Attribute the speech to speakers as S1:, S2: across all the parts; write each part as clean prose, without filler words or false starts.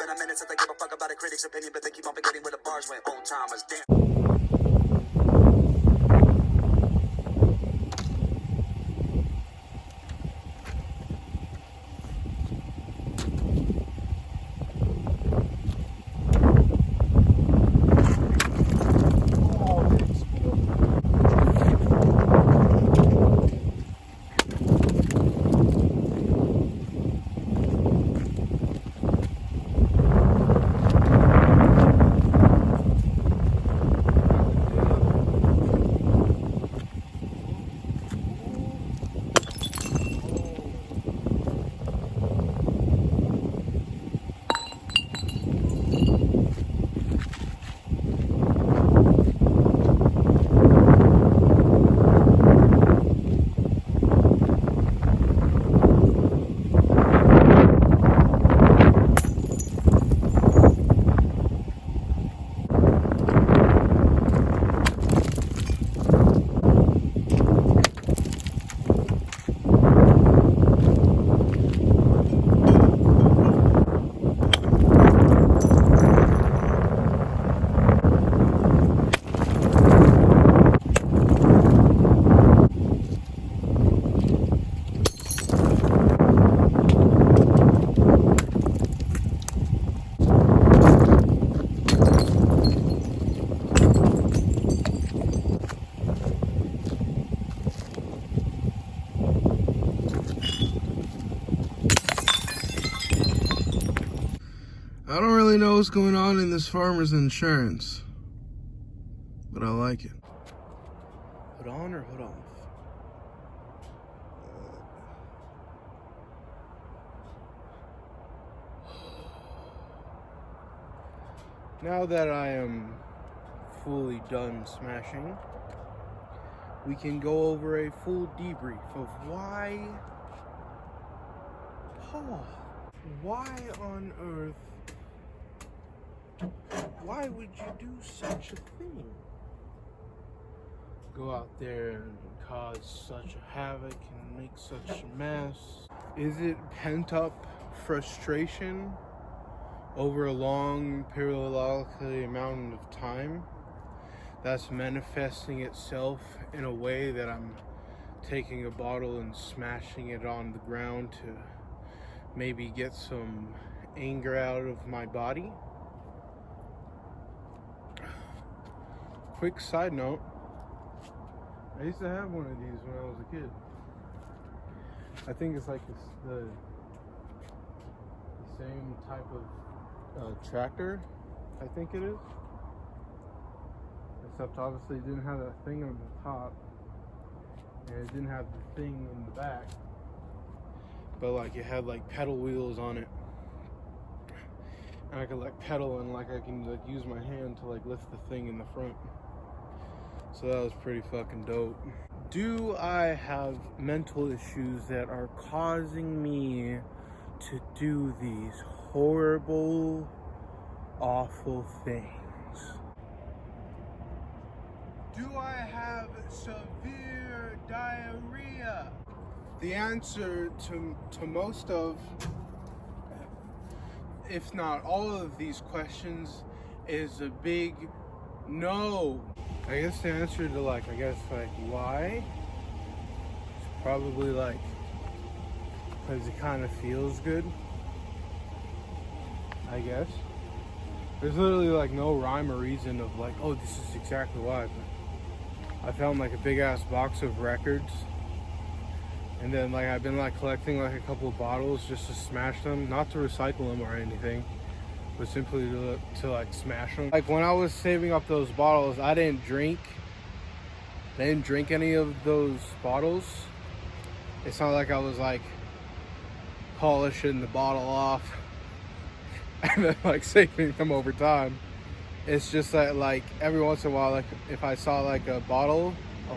S1: been a minute since they give a fuck about a critic's opinion, but they keep on forgetting where the bars went. Old timers, damn.
S2: I don't really know what's going on in this farmer's insurance, but I like it. Hood on or hood off? Now that I am fully done smashing, we can go over a full debrief of why on earth, why would you do such a thing? Go out there and cause such a havoc and make such a mess. Is it pent-up frustration over a long periodically amount of time that's manifesting itself in a way that I'm taking a bottle and smashing it on the ground to maybe get some anger out of my body? Quick side note, I used to have one of these when I was a kid. I think it's like the same type of tractor, I think it is. Except obviously it didn't have that thing on the top, and it didn't have the thing in the back. But like it had like pedal wheels on it. And I could like pedal and like I can like use my hand to like lift the thing in the front. So that was pretty fucking dope. Do I have mental issues that are causing me to do these horrible, awful things? Do I have severe diarrhea? The answer to most of, if not all of these questions, is a big no. I guess the answer to why, it's probably like, because it kind of feels good, I guess. There's literally like no rhyme or reason of like, oh, this is exactly why. But I found like a big ass box of records, and then like I've been like collecting like a couple of bottles just to smash them, not to recycle them or anything, but simply to like smash them. Like when I was saving up those bottles, I didn't drink any of those bottles. It's not like I was like polishing the bottle off and then like saving them over time. It's just that like every once in a while, like if I saw like a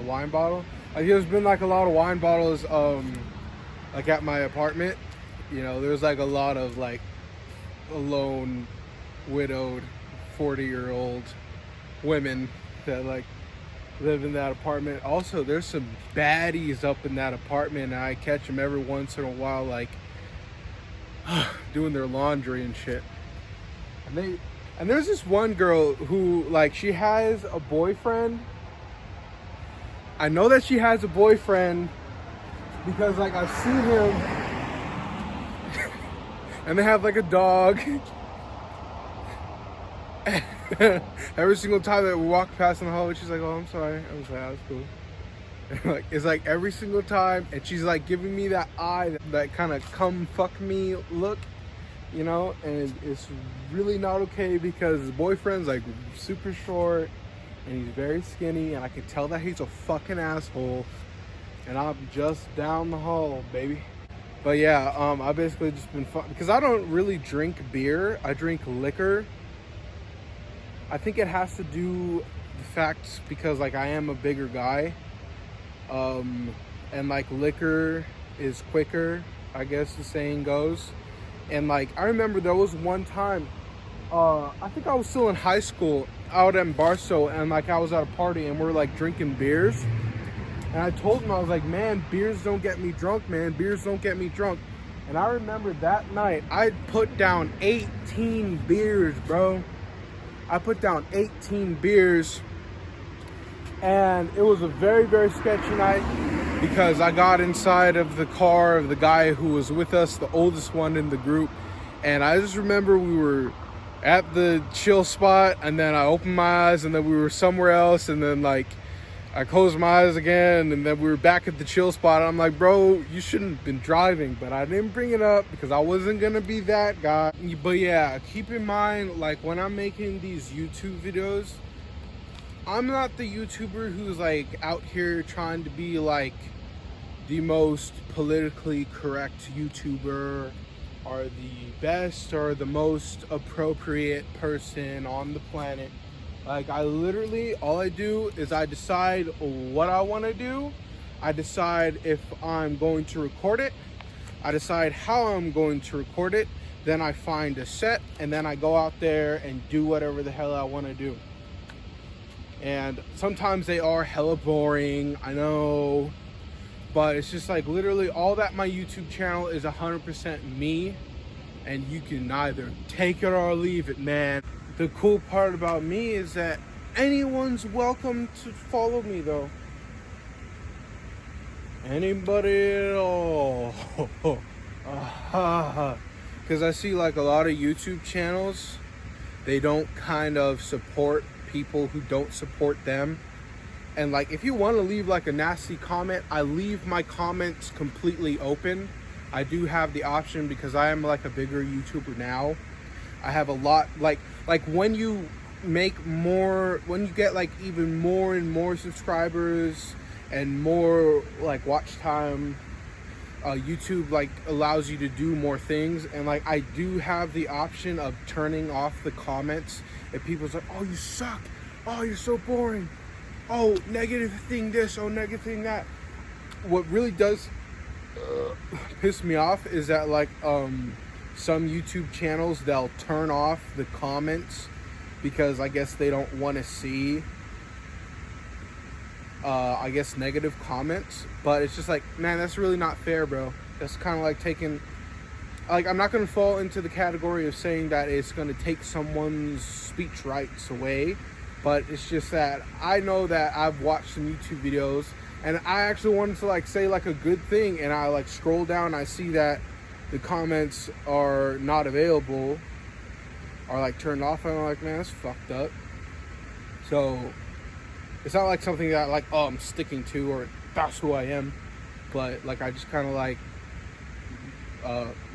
S2: wine bottle, like there's been like a lot of wine bottles like at my apartment, you know, there's like a lot of like alone widowed 40-year-old women that like live in that apartment. Also, there's some baddies up in that apartment, and I catch them every once in a while like doing their laundry and shit. And there's this one girl who, like, she has a boyfriend. I know that she has a boyfriend because, like, I've seen him. And they have, like, a dog. Every single time that we walk past in the hallway, she's like, "Oh, I'm sorry." I was like, "Oh, that's cool." And, like, it's like every single time, and she's like giving me that eye, that kind of come fuck me look, you know. And it's really not okay because his boyfriend's like super short and he's very skinny, and I can tell that he's a fucking asshole. And I'm just down the hall, baby. But yeah, I basically just been because I don't really drink beer. I drink liquor. I think it has to do the fact because, like, I am a bigger guy, and like liquor is quicker, I guess the saying goes. And like I remember there was one time, I think I was still in high school out in Barstow, and like I was at a party and we're like drinking beers, and I told him, I was like, "Man, beers don't get me drunk, man. Beers don't get me drunk." And I remember that night I put down 18 beers, bro. I put down 18 beers, and it was a very, very sketchy night because I got inside of the car of the guy who was with us, the oldest one in the group, and I just remember we were at the chill spot, and then I opened my eyes, and then we were somewhere else, and then like I closed my eyes again, and then we were back at the chill spot. I'm like, "Bro, you shouldn't have been driving," but I didn't bring it up because I wasn't gonna be that guy. But yeah, keep in mind, like when I'm making these YouTube videos, I'm not the YouTuber who's like out here trying to be like the most politically correct YouTuber or the best or the most appropriate person on the planet. Like, I literally, all I do is I decide what I want to do. I decide if I'm going to record it. I decide how I'm going to record it. Then I find a set, and then I go out there and do whatever the hell I want to do. And sometimes they are hella boring, I know. But it's just like literally all that my YouTube channel is 100% me. And you can either take it or leave it, man. The cool part about me is that anyone's welcome to follow me, though. Anybody at all. Because I see like a lot of YouTube channels, they don't kind of support people who don't support them. And like if you want to leave like a nasty comment, I leave my comments completely open. I do have the option because I am like a bigger YouTuber now. I have a lot, like when you make more, when you get like even more and more subscribers and more like watch time, YouTube like allows you to do more things. And like I do have the option of turning off the comments if people's like, "Oh, you suck. Oh, you're so boring. Oh, negative thing this. Oh, negative thing that." What really does piss me off is that like some YouTube channels, they'll turn off the comments because I guess they don't want to see I guess negative comments. But it's just like, man, that's really not fair, bro. That's kind of like taking, like, I'm not going to fall into the category of saying that it's going to take someone's speech rights away, but it's just that I know that I've watched some YouTube videos and I actually wanted to like say like a good thing, and I like scroll down and I see that the comments are not available or like turned off, and I'm like, man, that's fucked up. So it's not like something that like, oh, I'm sticking to or that's who I am, but like I just kind of like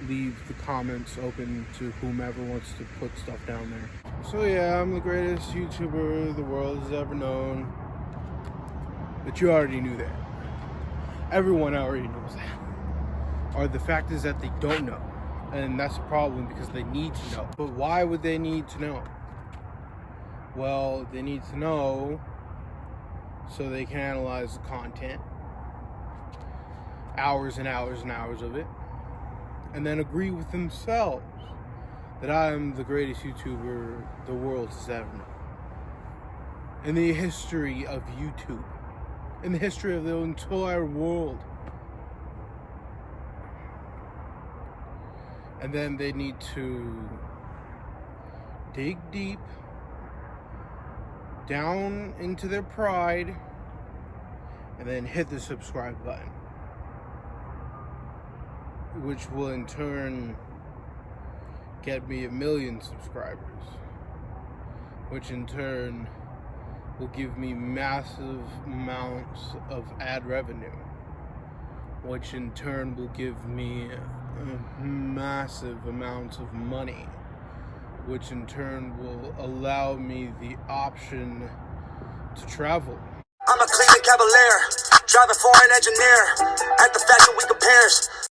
S2: leave the comments open to whomever wants to put stuff down there. So yeah, I'm the greatest YouTuber the world has ever known. But you already knew that. Everyone already knows that. Or the fact is that they don't know. And that's a problem because they need to know. But why would they need to know? Well, they need to know so they can analyze the content. Hours and hours and hours of it. And then agree with themselves that I am the greatest YouTuber the world has ever known. In the history of YouTube. In the history of the entire world. And then they need to dig deep down into their pride and then hit the subscribe button, which will in turn get me 1 million subscribers, which in turn will give me massive amounts of ad revenue, which in turn will give me massive amounts of money, which in turn will allow me the option to travel.
S1: I'm a clean cavalier, driving for an engineer. At the Fashion Week of Paris,